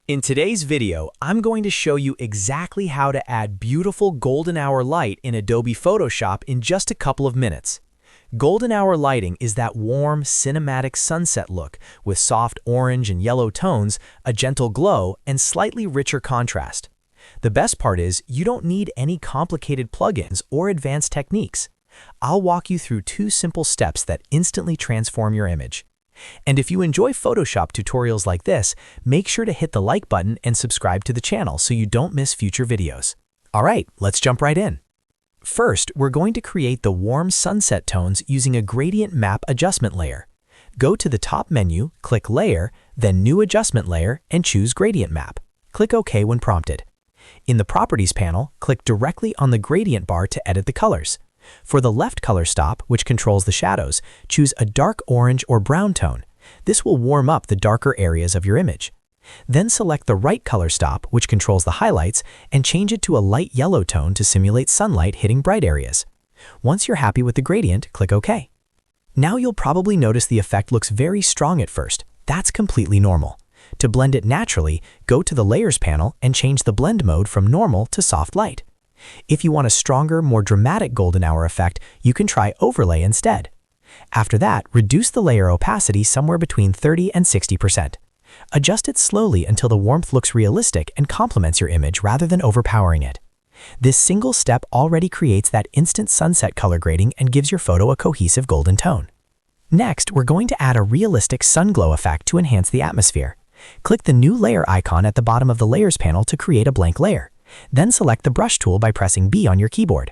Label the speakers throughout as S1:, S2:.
S1: In today's video, I'm going to show you exactly how to add beautiful golden hour light in Adobe Photoshop in just a couple of minutes. Golden hour lighting is that warm, cinematic sunset look with soft orange and yellow tones, a gentle glow, and slightly richer contrast. The best part is you don't need any complicated plugins or advanced techniques. I'll walk you through 2 simple steps that instantly transform your image. And if you enjoy Photoshop tutorials like this, make sure to hit the like button and subscribe to the channel so you don't miss future videos. Alright, let's jump right in. First, we're going to create the warm sunset tones using a gradient map adjustment layer. Go to the top menu, click Layer, then New Adjustment Layer, and choose Gradient Map. Click OK when prompted. In the Properties panel, click directly on the gradient bar to edit the colors. For the left color stop, which controls the shadows, choose a dark orange or brown tone. This will warm up the darker areas of your image. Then select the right color stop, which controls the highlights, and change it to a light yellow tone to simulate sunlight hitting bright areas. Once you're happy with the gradient, click OK. Now you'll probably notice the effect looks very strong at first. That's completely normal. To blend it naturally, go to the Layers panel and change the blend mode from normal to soft light. If you want a stronger, more dramatic golden hour effect, you can try Overlay instead. After that, reduce the layer opacity somewhere between 30 and 60%. Adjust it slowly until the warmth looks realistic and complements your image rather than overpowering it. This single step already creates that instant sunset color grading and gives your photo a cohesive golden tone. Next, we're going to add a realistic sun glow effect to enhance the atmosphere. Click the new layer icon at the bottom of the Layers panel to create a blank layer. Then select the brush tool by pressing B on your keyboard.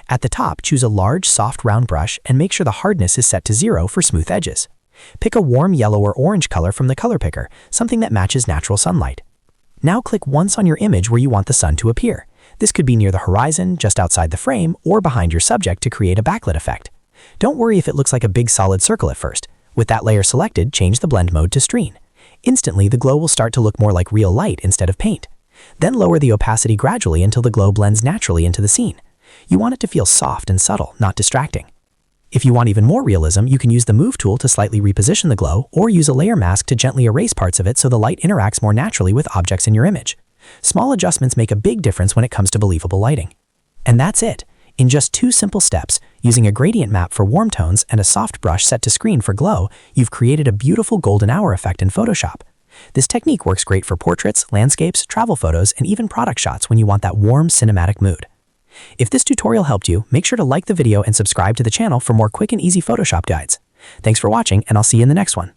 S1: At the top, choose a large, soft, round brush and make sure the hardness is set to 0 for smooth edges. Pick a warm yellow or orange color from the color picker, something that matches natural sunlight. Now click once on your image where you want the sun to appear. This could be near the horizon, just outside the frame, or behind your subject to create a backlit effect. Don't worry if it looks like a big solid circle at first. With that layer selected, change the blend mode to screen. Instantly, the glow will start to look more like real light instead of paint. Then lower the opacity gradually until the glow blends naturally into the scene. You want it to feel soft and subtle, not distracting. If you want even more realism, you can use the Move tool to slightly reposition the glow, or use a layer mask to gently erase parts of it so the light interacts more naturally with objects in your image. Small adjustments make a big difference when it comes to believable lighting. And that's it. In just 2 simple steps, using a gradient map for warm tones and a soft brush set to screen for glow, you've created a beautiful golden hour effect in Photoshop. This technique works great for portraits, landscapes, travel photos, and even product shots when you want that warm, cinematic mood. If this tutorial helped you, make sure to like the video and subscribe to the channel for more quick and easy Photoshop guides. Thanks for watching, and I'll see you in the next one.